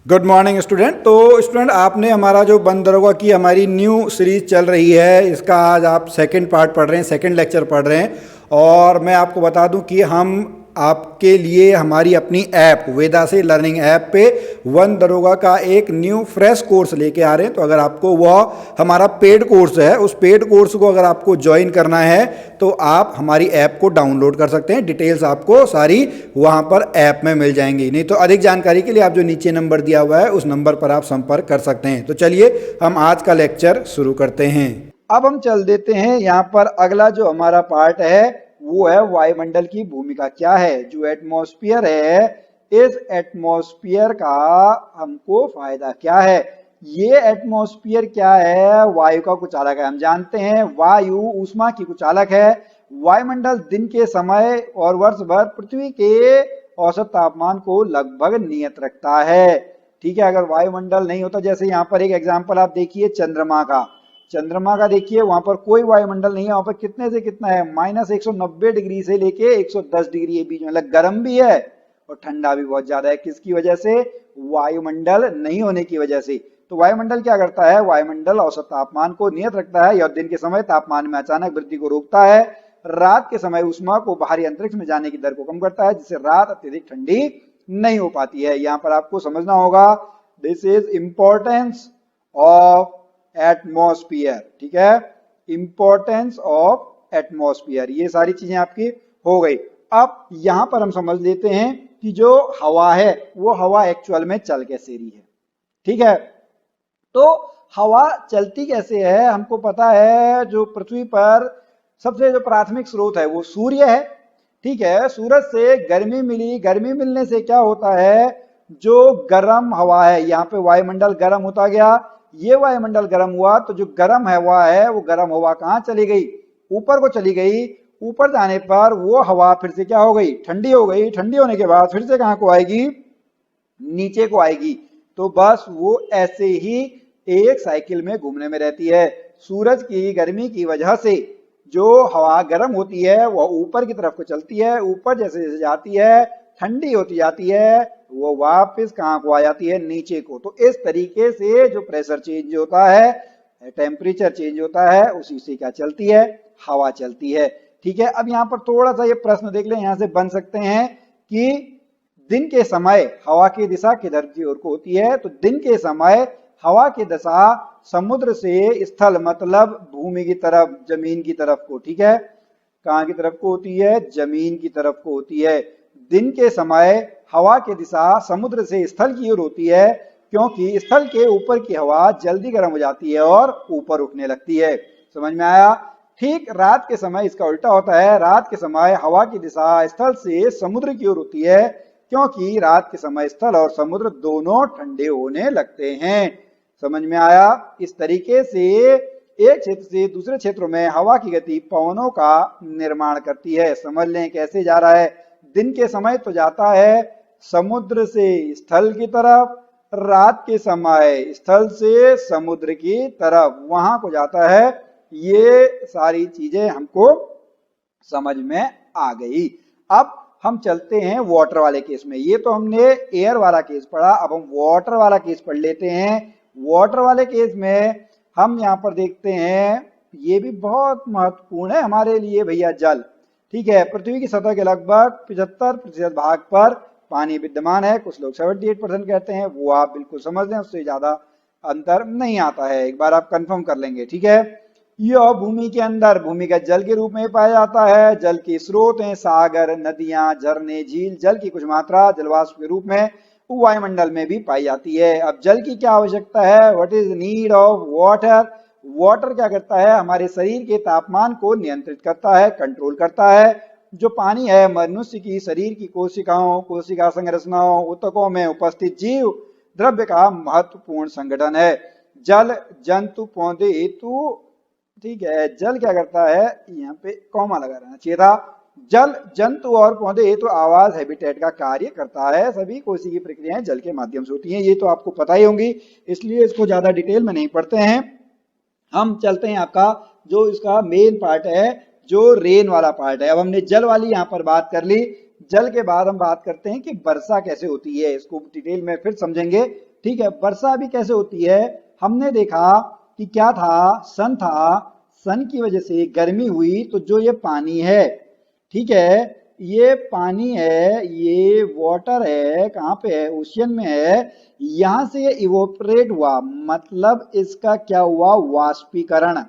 Good morning student. तो student आपने हमारा जो बंदरोगा की हमारी न्यू सीरीज चल रही है, इसका आज आप सेकंड पार्ट पढ़ रहे हैं, सेकंड लेक्चर पढ़ रहे हैं। और मैं आपको बता दूं कि हम आपके लिए हमारी अपनी ऐप वेदा से लर्निंग ऐप पे वन दरोगा का एक न्यू फ्रेश कोर्स लेके आ रहे हैं। तो अगर आपको वह हमारा पेड कोर्स है, उस पेड कोर्स को अगर आपको ज्वाइन करना है तो आप हमारी ऐप को डाउनलोड कर सकते हैं। डिटेल्स आपको सारी वहाँ पर ऐप में मिल जाएंगी। नहीं तो अधिक जानकारी के लिए आप जो नीचे नंबर दिया हुआ है उस नंबर पर आप संपर्क कर सकते हैं। तो चलिए हम आज का लेक्चर शुरू करते हैं। अब हम चल देते हैं यहाँ पर अगला जो हमारा पार्ट है वो है वायुमंडल की भूमिका क्या है। जो एटमॉस्फेयर है, इस एटमॉस्फेयर का हमको फायदा क्या है। ये एटमॉस्फेयर क्या है, वायु का कुचालक है। हम जानते हैं वायु ऊष्मा की कुचालक है। वायुमंडल दिन के समय और वर्ष भर पृथ्वी के औसत तापमान को लगभग नियत रखता है। ठीक है, अगर वायुमंडल नहीं होता, जैसे यहाँ पर एक एग्जांपल आप देखिए चंद्रमा का देखिए, वहां पर कोई वायुमंडल नहीं है। वहां पर कितने से कितना है, -190 डिग्री से लेके 110 डिग्री के बीच में, मतलब गर्म भी है और ठंडा भी बहुत ज्यादा है। किसकी वजह से? वायुमंडल नहीं होने की वजह से। तो वायुमंडल क्या करता है? वायुमंडल औसत तापमान को नियत रखता है। यह दिन के समय तापमान में अचानक वृद्धि को रोकता है। रात के समय ऊष्मा को बाहरी अंतरिक्ष में जाने की दर को कम करता है, जिससे रात अत्यधिक ठंडी नहीं हो पाती है। यहाँ पर आपको समझना होगा, this is importance of atmosphere. ठीक है, इंपॉर्टेंस ऑफ एटमॉस्फेयर, ये सारी चीजें आपकी हो गई। अब यहां पर हम समझ लेते हैं कि जो हवा है वो हवा एक्चुअल में चल कैसे रही है। ठीक है, तो हवा चलती कैसे है हमको पता है। जो पृथ्वी पर सबसे जो प्राथमिक स्रोत है वो सूर्य है। ठीक है, सूरज से गर्मी मिली, गर्मी मिलने से क्या होता है, जो गर्म हवा है, यहाँ पे वायुमंडल गर्म होता गया। ये वायुमंडल गर्म हुआ तो जो गर्म हवा है वो गर्म हवा कहाँ चली गई? ऊपर को चली गई। ऊपर जाने पर वो हवा फिर से क्या हो गई? ठंडी हो गई। ठंडी होने के बाद फिर से कहाँ को आएगी? नीचे को आएगी। तो बस वो ऐसे ही एक साइकिल में घूमने में रहती है। सूरज की गर्मी की वजह से जो हवा गर्म होती है वह ऊपर की तरफ को चलती है। ऊपर जैसे जैसे जाती है ठंडी होती जाती है, वो वापस कहाँ को आ जाती है? नीचे को। तो इस तरीके से जो प्रेशर चेंज होता है, टेम्परेचर चेंज होता है, उसी से क्या चलती है? हवा चलती है। ठीक है, अब यहाँ पर थोड़ा सा ये प्रश्न देख लें, यहाँ से बन सकते हैं कि दिन के समय हवा की दिशा किधर की ओर को होती है। तो दिन के समय हवा की दिशा समुद्र से स्थल, मतलब भूमि की तरफ, जमीन की तरफ को। ठीक है, कहाँ की तरफ को होती है? जमीन की तरफ को होती है। दिन के समय हवा की दिशा समुद्र से स्थल की ओर होती है, क्योंकि स्थल के ऊपर की हवा जल्दी गर्म हो जाती है और ऊपर उठने लगती है। समझ में आया? ठीक रात के समय इसका उल्टा होता है। रात के समय हवा की दिशा स्थल से समुद्र की ओर होती है, क्योंकि रात के समय स्थल और समुद्र दोनों ठंडे होने लगते हैं। समझ में आया? इस तरीके से एक क्षेत्र से दूसरे क्षेत्रों में हवा की गति पवनों का निर्माण करती है। समझ लें कैसे जा रहा है। दिन के समय तो जाता है समुद्र से स्थल की तरफ, रात के समय स्थल से समुद्र की तरफ, वहां को जाता है। ये सारी चीजें हमको समझ में आ गई। अब हम चलते हैं वाटर वाले केस में। ये तो हमने एयर वाला केस पढ़ा, अब हम वाटर वाला केस पढ़ लेते हैं। वाटर वाले केस में हम यहाँ पर देखते हैं, ये भी बहुत महत्वपूर्ण है हमारे लिए भैया, जल। ठीक है, पृथ्वी की सतह के लगभग 75% भाग पर पानी विद्यमान है। कुछ लोग 78% कहते हैं, वो आप बिल्कुल समझ लें, उससे ज्यादा अंतर नहीं आता है। एक बार आप कंफर्म कर लेंगे। ठीक है, यह भूमि के अंदर भूमिगत जल के रूप में पाया जाता है। जल के स्रोत हैं सागर, नदियां, झरने, झील। जल की कुछ मात्रा जलवाष्प के रूप में वायुमंडल में भी पाई जाती है। अब जल की क्या आवश्यकता है? What is need of water? Water क्या करता है? हमारे शरीर के तापमान को नियंत्रित करता है, कंट्रोल करता है। जो पानी है मनुष्य की शरीर की कोशिकाओं, कोशिका संरचनाओं, ऊतकों में उपस्थित जीव द्रव्य का महत्वपूर्ण संगठन है। जल जंतु पौधे हेतु, ठीक है, जल क्या करता है? यहाँ पे कॉमा लगा रहना चाहिए था। जल जंतु और पौधे हेतु आवास हैबिटेट का कार्य करता है। सभी कोशिकीय प्रक्रियाएं जल के माध्यम से होती हैं। ये तो आपको पता ही होंगी, इसलिए इसको ज्यादा डिटेल में नहीं पढ़ते हैं। हम चलते हैं आपका जो इसका मेन पार्ट है, जो रेन वाला पार्ट है। अब हमने जल वाली यहाँ पर बात कर ली। जल के बाद हम बात करते हैं कि वर्षा कैसे होती है, इसको डिटेल में फिर समझेंगे। ठीक है, वर्षा अभी कैसे होती है, हमने देखा कि क्या था, सन था, सन की वजह से गर्मी हुई, तो जो ये पानी है, ठीक है, ये पानी है, ये वाटर है, कहाँ पे है, ओशियन में है, यहां से ये इवोपरेट हुआ, मतलब इसका क्या हुआ, वाष्पीकरण।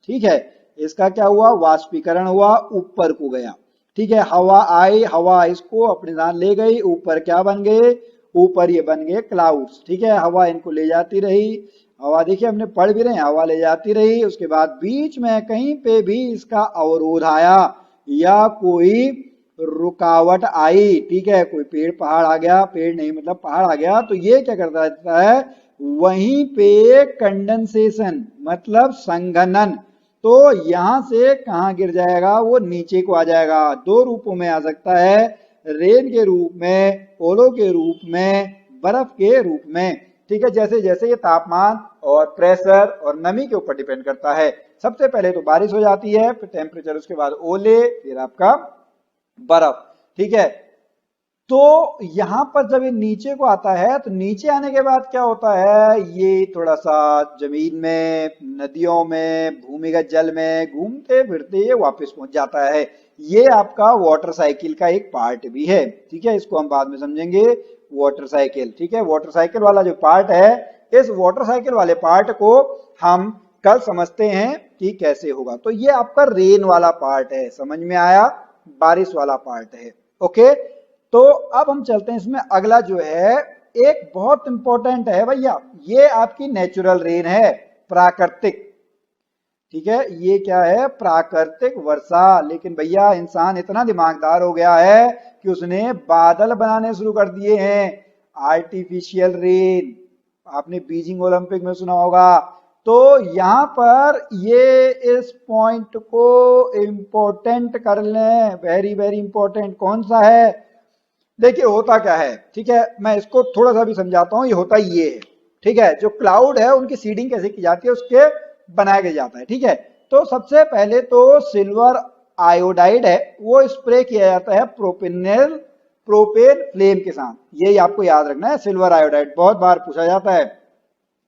ठीक है, इसका क्या हुआ, वाष्पीकरण हुआ, ऊपर को गया। ठीक है, हवा आई, हवा इसको अपने साथ ले गई, ऊपर क्या बन गए, ऊपर ये बन गए क्लाउड्स। ठीक है, हवा इनको ले जाती रही, हवा देखिए हमने पढ़ भी रहे हैं, हवा ले जाती रही, उसके बाद बीच में कहीं पे भी इसका अवरोध आया या कोई रुकावट आई, ठीक है, कोई पेड़ पहाड़ आ गया, पेड़ नहीं मतलब पहाड़ आ गया, तो ये क्या करता रहता है, वहीं पे कंडेंसेशन मतलब संघनन, तो यहां से कहां गिर जाएगा, वो नीचे को आ जाएगा। दो रूपों में आ सकता है, रेन के रूप में, ओलों के रूप में, बर्फ के रूप में। ठीक है, जैसे जैसे ये तापमान और प्रेशर और नमी के ऊपर डिपेंड करता है। सबसे पहले तो बारिश हो जाती है, फिर टेम्परेचर, उसके बाद ओले, फिर आपका बर्फ। ठीक है, तो यहां पर जब ये नीचे को आता है, तो नीचे आने के बाद क्या होता है, ये थोड़ा सा जमीन में, नदियों में, भूमिगत जल में घूमते फिरते ये वापस पहुंच जाता है। ये आपका वाटर साइकिल का एक पार्ट भी है। ठीक है, इसको हम बाद में समझेंगे, वाटर साइकिल। ठीक है, वाटर साइकिल वाला जो पार्ट है, इस वाटर साइकिल वाले पार्ट को हम कल समझते हैं कि कैसे होगा। तो ये आपका रेन वाला पार्ट है, समझ में आया, बारिश वाला पार्ट है। ओके, तो अब हम चलते हैं इसमें, अगला जो है एक बहुत इंपॉर्टेंट है भैया, ये आपकी नेचुरल रेन है, प्राकृतिक। ठीक है, ये क्या है, प्राकृतिक वर्षा। लेकिन भैया इंसान इतना दिमागदार हो गया है कि उसने बादल बनाने शुरू कर दिए हैं, आर्टिफिशियल रेन। आपने बीजिंग ओलंपिक में सुना होगा। तो यहां पर ये इस पॉइंट को इंपॉर्टेंट कर लें, वेरी वेरी इंपॉर्टेंट। कौन सा है, देखिए होता क्या है, ठीक है, मैं इसको थोड़ा सा भी समझाता हूं। ये होता ये है, ठीक है, जो क्लाउड है उनकी सीडिंग कैसे की जाती है, उसके बनाया जाता है। ठीक है, तो सबसे पहले तो सिल्वर आयोडाइड है, वो स्प्रे किया जाता है प्रोपेन फ्लेम के साथ। यही आपको याद रखना है, सिल्वर आयोडाइड बहुत बार पूछा जाता है।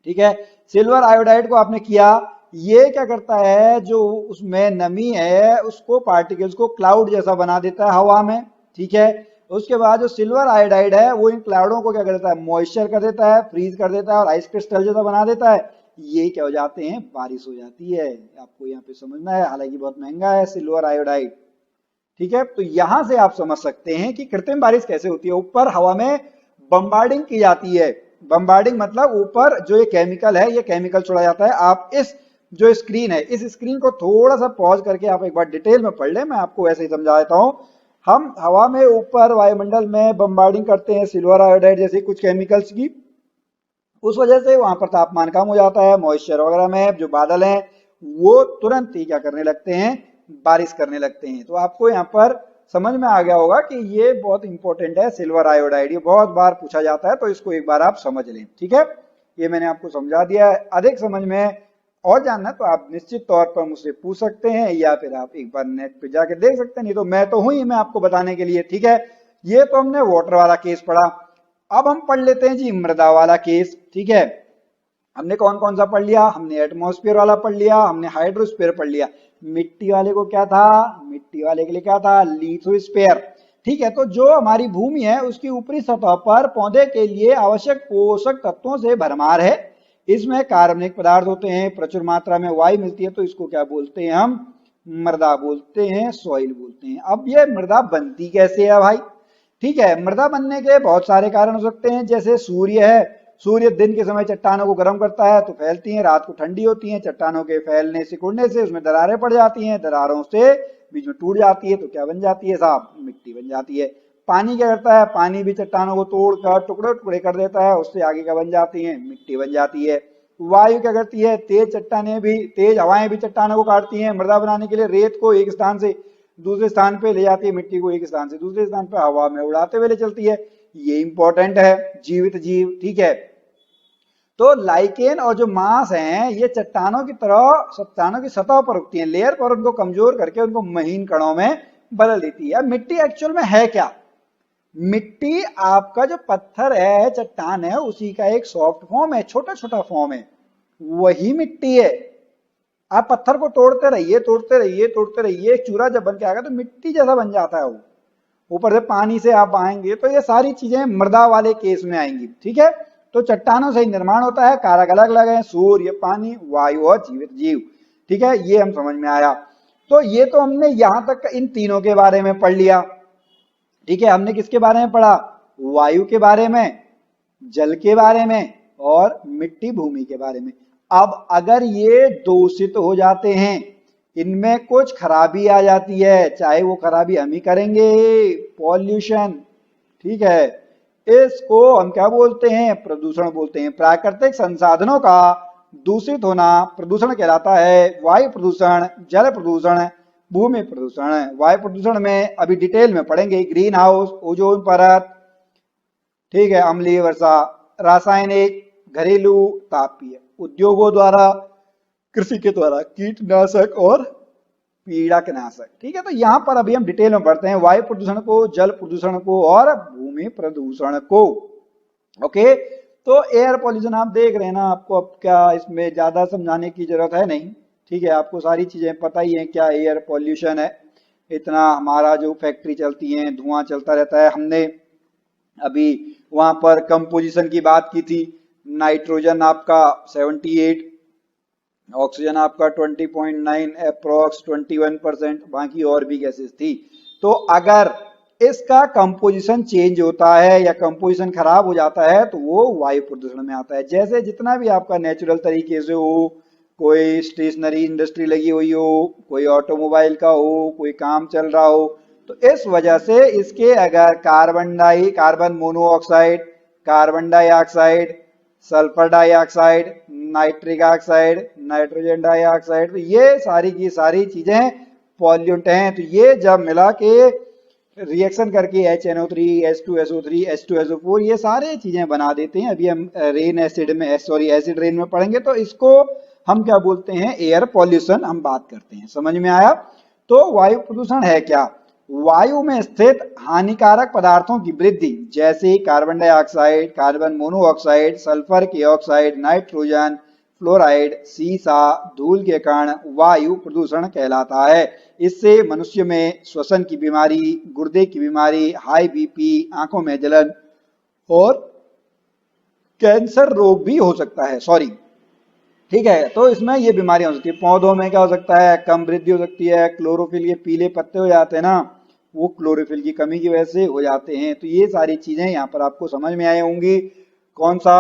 ठीक है, सिल्वर आयोडाइड को आपने किया, ये क्या करता है, जो उसमें नमी है उसको, पार्टिकल्स को क्लाउड जैसा बना देता है हवा में। ठीक है, उसके बाद जो सिल्वर आयोडाइड है वो इन क्लाउडों को क्या कर देता है, मॉइस्चर कर देता है, फ्रीज कर देता है और आइस क्रिस्टल जैसा बना देता है। ये क्या हो जाते हैं, बारिश हो जाती है। आपको यहाँ पे समझना है, हालांकि बहुत महंगा है सिल्वर आयोडाइड। ठीक है, तो यहां से आप समझ सकते हैं कि कृत्रिम बारिश कैसे होती है। ऊपर हवा में बम्बार्डिंग की जाती है, बम्बार्डिंग मतलब ऊपर जो ये केमिकल है, ये केमिकल छोड़ा जाता है। आप इस जो स्क्रीन है, इस स्क्रीन को थोड़ा सा पॉज करके आप एक बार डिटेल में पढ़ लें, मैं आपको वैसे ही समझा देता हूं। हम हवा में ऊपर वायुमंडल में बम्बार्डिंग करते हैं सिल्वर आयोडाइड जैसे कुछ केमिकल्स की, उस वजह से वहां पर तापमान कम हो जाता है, मॉइस्चर वगैरह में जो बादल हैं वो तुरंत ही क्या करने लगते हैं, बारिश करने लगते हैं। तो आपको यहाँ पर समझ में आ गया होगा कि ये बहुत इंपॉर्टेंट है सिल्वर आयोडाइड, ये बहुत बार पूछा जाता है, तो इसको एक बार आप समझ लें। ठीक है, ये मैंने आपको समझा दिया है। अधिक समझ में और जानना तो आप निश्चित तौर पर मुझसे पूछ सकते हैं, या फिर आप एक बार नेट पे जाके देख सकते हैं, नहीं तो मैं तो हूं ही, मैं आपको बताने के लिए। ठीक है, ये तो हमने वाटर वाला केस पढ़ा। अब हम पढ़ लेते हैं जी मृदा वाला केस। ठीक है, हमने कौन कौन सा पढ़ लिया, हमने एटमॉस्फेयर वाला पढ़ लिया, हमने हाइड्रोस्फीयर पढ़ लिया। मिट्टी वाले को क्या था, मिट्टी वाले के लिए क्या था, लिथोस्फीयर। ठीक है, तो जो हमारी भूमि है उसकी ऊपरी सतह पर पौधे के लिए आवश्यक पोषक तत्वों से भरमार है। इसमें कार्बनिक पदार्थ होते हैं, प्रचुर मात्रा में वायु मिलती है, तो इसको क्या बोलते हैं हम, मृदा बोलते हैं, सॉइल बोलते हैं। अब ये मृदा बनती कैसे है भाई, ठीक है, मृदा बनने के बहुत सारे कारण हो सकते हैं। जैसे सूर्य है, सूर्य दिन के समय चट्टानों को गर्म करता है तो फैलती हैं, रात को ठंडी होती हैं, चट्टानों के फैलने सिकुड़ने से उसमें दरारें पड़ जाती हैं, दरारों से बीच में टूट जाती है, तो क्या बन जाती है साहब, मिट्टी बन जाती है। पानी क्या करता है, पानी भी चट्टानों को तोड़कर टुकड़े टुकड़े कर देता है, उससे आगे क्या बन जाती है, मिट्टी बन जाती है। वायु क्या करती है, तेज चट्टानें भी, तेज हवाएं भी चट्टानों को काटती हैं, मृदा बनाने के लिए रेत को एक स्थान से दूसरे स्थान पे ले जाती है, मिट्टी को एक स्थान से दूसरे स्थान पे हवा में उड़ाते हुए ले चलती है। ये इंपॉर्टेंट है, जीवित जीव। ठीक है, तो लाइकेन और जो मांस हैं ये चट्टानों की तरह चट्टानों की सतह पर उगती हैं, लेयर पर उनको कमजोर करके उनको महीन कणों में बदल देती है। अब मिट्टी एक्चुअल में है क्या, मिट्टी आपका जो पत्थर है, चट्टान है, उसी का एक सॉफ्ट फॉर्म है, छोटा छोटा फॉर्म है, वही मिट्टी है। आप पत्थर को तोड़ते रहिए, तोड़ते रहिए, तोड़ते रहिए, एक चूरा जब बन के आएगा तो मिट्टी जैसा बन जाता है वो। ऊपर से पानी से आप आएंगे तो ये सारी चीजें मृदा वाले केस में आएंगी, ठीक है। तो चट्टानों से ही निर्माण होता है, कारक अलग अलग है, सूर्य, पानी, वायु और जीवित जीव, ठीक है, ये हम समझ में आया। तो ये तो हमने यहां तक इन तीनों के बारे में पढ़ लिया, ठीक है। हमने किसके बारे में पढ़ा? वायु के बारे में, जल के बारे में और मिट्टी भूमि के बारे में। अब अगर ये दूषित हो जाते हैं, इनमें कुछ खराबी आ जाती है, चाहे वो खराबी हम ही करेंगे, पॉल्यूशन, ठीक है, इसको हम क्या बोलते हैं? प्रदूषण बोलते हैं। प्राकृतिक संसाधनों का दूषित होना प्रदूषण कहलाता है। वायु प्रदूषण, जल प्रदूषण, भूमि प्रदूषण। वायु प्रदूषण में अभी डिटेल में पढ़ेंगे, ग्रीन हाउस, ओजोन परत, ठीक है, अम्लीय वर्षा, रासायनिक, घरेलू, तापीय, उद्योगों द्वारा, कृषि के द्वारा कीटनाशक और पीड़कनाशक, ठीक है। तो यहां पर अभी हम डिटेल में पढ़ते हैं वायु प्रदूषण को, जल प्रदूषण को और भूमि प्रदूषण को। ओके, तो एयर पॉल्यूशन आप देख रहे हैं ना, आपको अब क्या इसमें ज्यादा समझाने की जरूरत है नहीं, ठीक है, आपको सारी चीजें पता ही है क्या एयर पॉल्यूशन है। इतना हमारा जो फैक्ट्री चलती है, धुआं चलता रहता है। हमने अभी वहां पर कंपोजिशन की बात की थी, नाइट्रोजन आपका 78, ऑक्सीजन आपका 20.9, अप्रोक्स 21%, बाकी और भी गैसेस थी। तो अगर इसका कंपोजिशन चेंज होता है या कंपोजिशन खराब हो जाता है तो वो वायु प्रदूषण में आता है। जैसे जितना भी आपका नेचुरल तरीके से हो, कोई स्टेशनरी इंडस्ट्री लगी हुई हो, कोई ऑटोमोबाइल का हो, कोई काम चल रहा हो, तो इस वजह से इसके अगर carbon monoxide, carbon dioxide, sulphur dioxide, nitric oxide, nitrogen dioxide, तो ये सारी की सारी चीजें पॉल्यूंट हैं। तो ये जब मिला के रिएक्शन करके HNO3, H2SO3, H2SO4, ये सारे चीजें बना देते हैं। अभी हम रेन एसिड में, एसिड रेन में पढ़ेंगे, तो इसको हम क्या बोलते हैं? एयर पॉल्यूशन हम बात करते हैं। समझ में आया? तो वायु प्रदूषण है क्या? वायु में स्थित हानिकारक पदार्थों की वृद्धि, जैसे carbon dioxide, carbon monoxide, sulphur के ऑक्साइड, नाइट्रोजन, फ्लोराइड, सीसा, धूल के कण, वायु प्रदूषण कहलाता है। इससे मनुष्य में श्वसन की बीमारी, गुर्दे की बीमारी, हाई बीपी, आंखों में जलन और कैंसर रोग भी हो सकता है, सॉरी, ठीक है। तो इसमें ये बीमारियां हो सकती है। पौधों में क्या हो सकता है? कम वृद्धि हो सकती है। क्लोरोफिल, ये पीले पत्ते हो जाते हैं ना, वो क्लोरोफिल की कमी की वजह से हो जाते हैं। तो ये सारी चीजें यहाँ पर आपको समझ में आई होंगी। कौन सा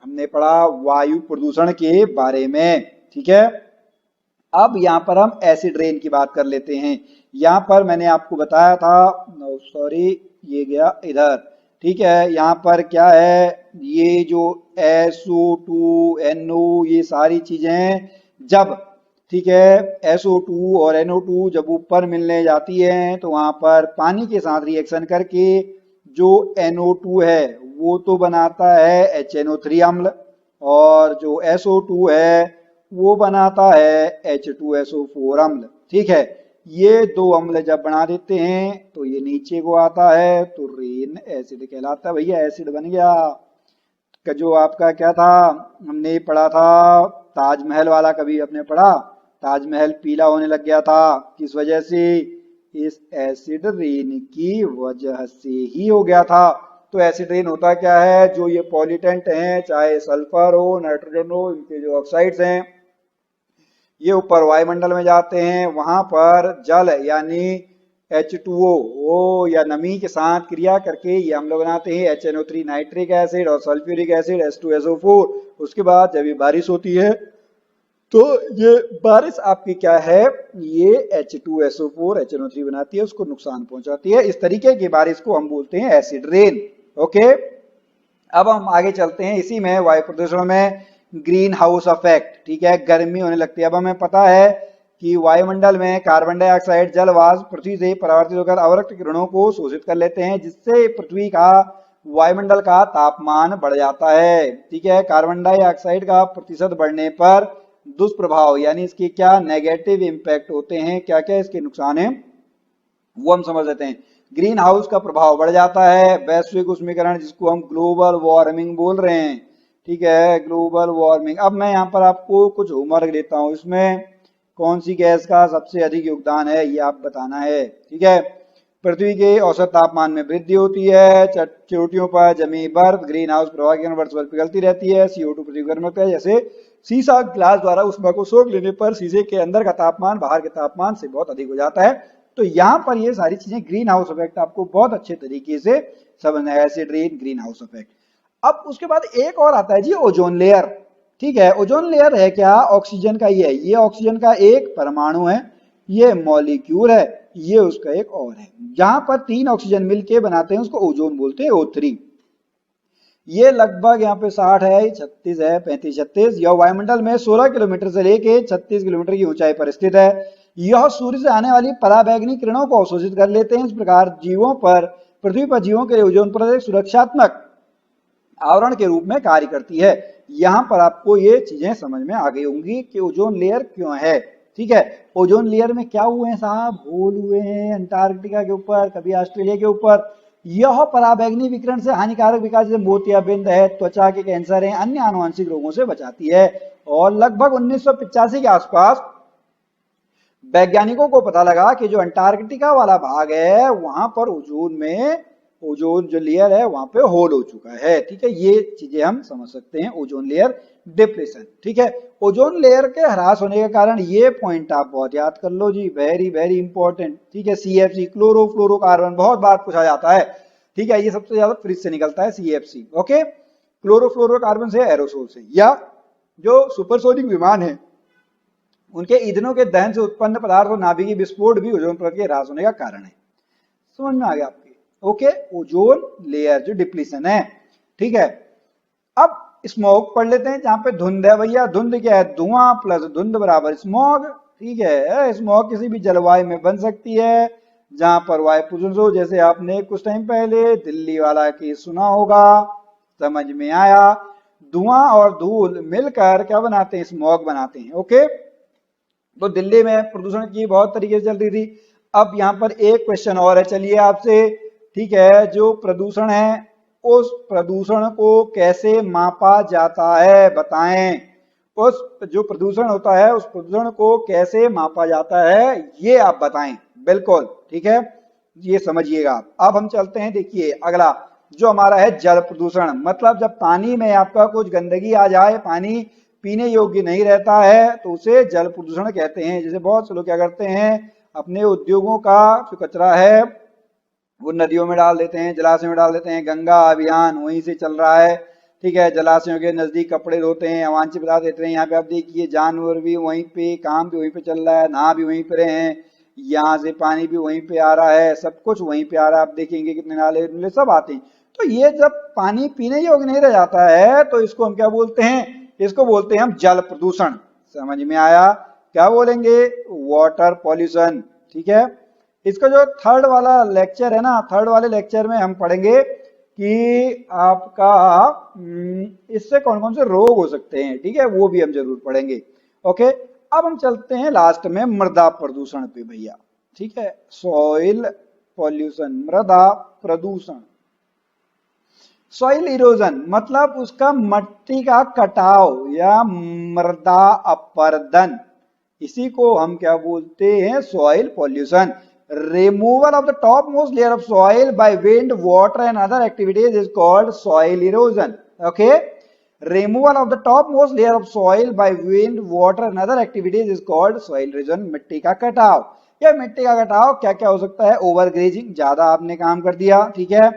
हमने पढ़ा? वायु प्रदूषण के बारे में, ठीक है। अब यहाँ पर हम एसिड रेन की बात कर लेते हैं। यहाँ पर मैंने आपको बताया था, सॉरी ये गया इधर, ठीक है। यहाँ पर क्या है? ये जो SO2, NO, ये सारी चीजें जब, ठीक है, SO2 और NO2 जब ऊपर मिलने जाती है तो वहां पर पानी के साथ रिएक्शन करके जो NO2 है वो तो बनाता है HNO3 अम्ल, और जो SO2 है वो बनाता है H2SO4 अम्ल, ठीक है। ये दो अम्ल जब बना देते हैं तो ये नीचे को आता है, तो रेन एसिड कहलाता है। भैया एसिड बन गया। का जो आपका क्या था, हमने पढ़ा था ताजमहल वाला, कभी आपने पढ़ा? ताजमहल पीला होने लग गया था, किस वजह से? इस एसिड रेन की वजह से ही हो गया था। तो एसिड रेन होता क्या है? जो ये पॉल्यूटेंट हैं, चाहे सल्फर हो, नाइट्रोजन हो, इनके जो ऑक्साइड्स हैं, ये ऊपर वायुमंडल में जाते हैं। वहां पर जल यानी H2O या नमी के साथ क्रिया करके ये हम लोग बनाते हैं HNO3 नाइट्रिक एसिड और सल्फ्यूरिक एसिड H2SO4। उसके बाद जब ये बारिश होती है तो ये बारिश आपकी क्या है? ये H2SO4 HNO3 बनाती है, उसको नुकसान पहुंचाती है। इस तरीके की बारिश को हम बोलते हैं एसिड रेन। ओके, अब हम आगे चलते हैं। इसी में वायु प्रदूषण में ग्रीन हाउस इफेक्ट, ठीक है, गर्मी होने लगती है। अब हमें पता है कि वायुमंडल में कार्बन डाइऑक्साइड जल वाष्प पृथ्वी से परावर्तित होकर अवरक्त किरणों को शोषित कर लेते हैं, जिससे पृथ्वी का वायुमंडल का तापमान बढ़ जाता है, ठीक है। कार्बन डाइऑक्साइड का प्रतिशत बढ़ने पर दुष्प्रभाव यानी इसके क्या नेगेटिव इंपैक्ट होते हैं, क्या क्या इसके नुकसान है वो हम समझ लेते हैं। ग्रीन हाउस का प्रभाव बढ़ जाता है, वैश्विक उष्मीकरण जिसको हम ग्लोबल वार्मिंग बोल रहे हैं, ठीक है, ग्लोबल वार्मिंग। अब मैं यहाँ पर आपको कुछ होमवर्क देता हूँ, इसमें कौन सी गैस का सबसे अधिक योगदान है ये आप बताना है, ठीक है। पृथ्वी के औसत तापमान में वृद्धि होती है, चोटियों पर जमी बर्फ ग्रीन हाउस प्रभाव के कारण वर्ष भर पिघलती रहती है, CO2 पृथ्वी गर्म होता है, जैसे शीशा ग्लास द्वारा ऊष्मा को सोख लेने पर शीशे के अंदर का तापमान बाहर के तापमान से बहुत अधिक हो जाता है। तो यहाँ पर ये सारी चीजें ग्रीन हाउस इफेक्ट आपको बहुत अच्छे तरीके से समझना है, acid rain green house effect. अब उसके बाद एक और आता है जी ओजोन लेयर, ठीक है। ओजोन लेयर है क्या, ऑक्सीजन का ये ऑक्सीजन का एक परमाणु है, ये मॉलिक्यूल है, ये उसका एक और है, जहां पर 3 ऑक्सीजन मिलके बनाते हैं उसको ओजोन बोलते हैं, O3। ये लगभग यहाँ पे 60 है, 36 है, 35 36, यह वायुमंडल में 16 किलोमीटर से लेके 36 किलोमीटर की ऊंचाई पर स्थित है। यह सूर्य से आने वाली पराबैंगनी किरणों को अवशोषित कर लेते हैं। इस प्रकार पृथ्वी पर जीवों के लिए ओजोन परत एक सुरक्षात्मक आवरण के रूप में कार्य करती है। यहां पर आपको ये चीजें समझ में आ गई होंगी कि ओजोन लेयर क्यों है, ठीक है। ओजोन लेयर में क्या हुए हैं साहब, होल हुए हैं अंटार्कटिका के ऊपर, कभी ऑस्ट्रेलिया के ऊपर। यह पराबैंगनी विकिरण से हानिकारक विकार जैसे मोतियाबिंद है, त्वचा के कैंसर है, अन्य आनुवंशिक रोगों से बचाती है। और लगभग 1985 के आसपास वैज्ञानिकों को पता लगा कि जो अंटार्कटिका वाला भाग है वहां पर ओजोन जो लेयर है वहां पे होल हो चुका है, ठीक है। ये चीजें हम समझ सकते हैं, ओजोन लेयर डिप्रेशन, ठीक है। ओजोन लेयर के ह्रास होने के कारण ये पॉइंट आप बहुत याद कर लो जी, वेरी वेरी इंपॉर्टेंट, ठीक है। CFC क्लोरोफ्लोरोकार्बन बहुत बार पूछा जाता है, ठीक है। ये सबसे ज्यादा फ्रिज से निकलता है CFC, ओके। क्लोरोफ्लोरोकार्बन से, एरोसोल से, या जो सुपरसोनिक विमान है उनके ईंधनों के दहन से उत्पन्न पदार्थ और नाभिकीय विस्फोट भी ओजोन परत के ह्रास होने का कारण है। समझ में आ गया आपके, ओके। ओजोन लेयर जो डिप्लीशन है, ठीक है। अब स्मॉग पढ़ लेते हैं, जहां पे धुंध है भैया, धुंध क्या है, धुआं प्लस धुंध बराबर स्मॉग, ठीक है। स्मॉग किसी भी जलवायु में बन सकती है जहां पर वायु प्रदूषण हो, जैसे आपने कुछ टाइम पहले दिल्ली वाला केस सुना होगा, समझ में आया। धुआं और धूल मिलकर क्या बनाते हैं, स्मॉग बनाते हैं, ओके। तो दिल्ली में प्रदूषण की बहुत तरीके से चल रही थी। अब यहाँ पर एक क्वेश्चन और है, चलिए आपसे, ठीक है। जो प्रदूषण है उस प्रदूषण को कैसे मापा जाता है बताएं, उस जो प्रदूषण होता है उस प्रदूषण को कैसे मापा जाता है ये आप बताएं, बिल्कुल, ठीक है। ये समझिएगा। अब हम चलते हैं, देखिए अगला जो हमारा है जल प्रदूषण, मतलब जब पानी में आपका कुछ गंदगी आ जाए, पानी पीने योग्य नहीं रहता है तो उसे जल प्रदूषण कहते हैं। जैसे बहुत से लोग क्या करते हैं, अपने उद्योगों का जो कचरा है वो नदियों में डाल देते हैं, जलाशयों में डाल देते हैं। गंगा अभियान वहीं से चल रहा है, ठीक है। जलाशयों के नजदीक कपड़े धोते हैं, अवांछित पदार्थ देते हैं। यहाँ पे आप देखिए जानवर भी वहीं पे, काम भी वहीं पे चल रहा है, नहा भी वहीं पे रहे हैं, यहाँ से पानी भी वहीं पे आ रहा है, सब कुछ वहीं पे आ रहा है। आप देखेंगे कितने नाले सब आते हैं। तो ये जब पानी पीने योग्य नहीं रह जाता है तो इसको हम क्या बोलते हैं, इसको बोलते हैं हम जल प्रदूषण। समझ में आया, क्या बोलेंगे, वाटर पॉल्यूशन, ठीक है। इसका जो थर्ड वाला लेक्चर है ना, थर्ड वाले लेक्चर में हम पढ़ेंगे कि आपका इससे कौन कौन से रोग हो सकते हैं, ठीक है, वो भी हम जरूर पढ़ेंगे, ओके। अब हम चलते हैं लास्ट में मृदा प्रदूषण पे भैया, ठीक है। सॉइल पॉल्यूशन, मृदा प्रदूषण। सॉइल इरोजन मतलब उसका मट्टी का कटाव या मृदा अपरदन, इसी को हम क्या बोलते हैं, soil pollution. Removal of the top most layer of soil by wind, water and other activities is called soil erosion, okay. Removal of the top most layer of soil by wind, water and other activities is called soil erosion. मिट्टी का कटाव, या मिट्टी का कटाव क्या क्या हो सकता है, ओवर ग्रेजिंग, ज्यादा आपने काम कर दिया, ठीक है।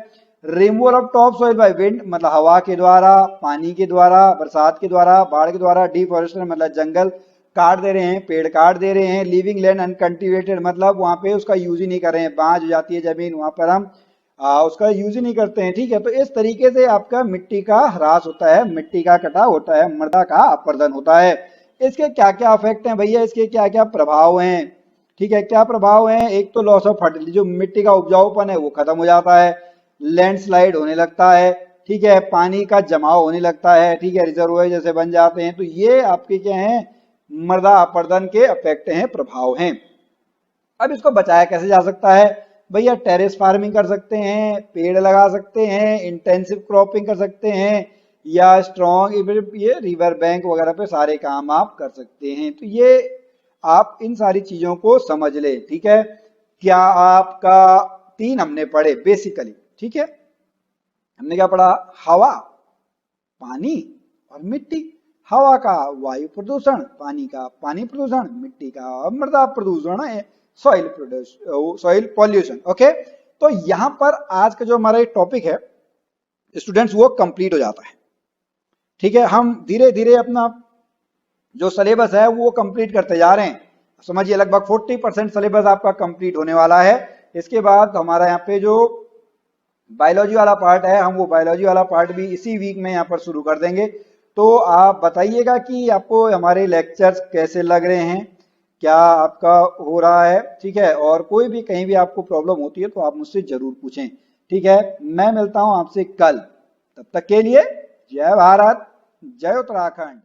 Removal of top soil by wind मतलब हवा के द्वारा, पानी के द्वारा, बरसात के द्वारा, बाढ़ के द्वारा। डिफॉरेस्टेशन मतलब जंगल काट दे रहे हैं, पेड़ काट दे रहे हैं। लिविंग लैंड अनकल्टिवेटेड मतलब वहां पे उसका यूज ही नहीं कर रहे हैं, बांझ हो जाती है जमीन, वहां पर हम उसका यूज ही नहीं करते हैं, ठीक है। तो इस तरीके से आपका मिट्टी का ह्रास होता है, मिट्टी का कटाव होता है, मृदा का अपरदन होता है। इसके क्या क्या इफेक्ट हैं भैया, इसके क्या क्या प्रभाव हैं, ठीक है। क्या प्रभाव हैं, एक तो लॉस ऑफ फर्टिलिटी, जो मिट्टी का उपजाऊपन है वो खत्म हो जाता है। लैंडस्लाइड होने लगता है, ठीक है। पानी का जमाव होने लगता है, ठीक है, रिजर्वोयर जैसे बन जाते हैं। तो ये आपके क्या हैं, मृदा अपरदन के इफेक्ट हैं, प्रभाव हैं। अब इसको बचाया कैसे जा सकता है, भैया टेरेस फार्मिंग कर सकते हैं, पेड़ लगा सकते हैं, इंटेंसिव क्रॉपिंग कर सकते हैं, या स्ट्रॉन्ग ये रिवर बैंक वगैरह पे सारे काम आप कर सकते हैं। तो ये आप इन सारी चीजों को समझ ले, ठीक है। क्या आपका 3 हमने पढ़े बेसिकली, ठीक है। हमने क्या पढ़ा? हवा, पानी और मिट्टी। हवा का वायु प्रदूषण, पानी का पानी प्रदूषण, मिट्टी का मृदा प्रदूषण है, सॉइल पॉल्यूशन। ओके, तो यहां पर आज का जो हमारा टॉपिक है स्टूडेंट्स वो कंप्लीट हो जाता है, ठीक है। हम धीरे धीरे अपना जो सिलेबस है वो कंप्लीट करते जा रहे हैं। समझिए लगभग 40% सिलेबस आपका कंप्लीट होने वाला है। इसके बाद हमारा यहाँ पे जो बायोलॉजी वाला पार्ट है, हम वो बायोलॉजी वाला पार्ट भी इसी वीक में यहाँ पर शुरू कर देंगे। तो आप बताइएगा कि आपको हमारे लेक्चर्स कैसे लग रहे हैं, क्या आपका हो रहा है, ठीक है। और कोई भी कहीं भी आपको प्रॉब्लम होती है तो आप मुझसे जरूर पूछें, ठीक है। मैं मिलता हूं आपसे कल, तब तक के लिए जय भारत, जय उत्तराखंड।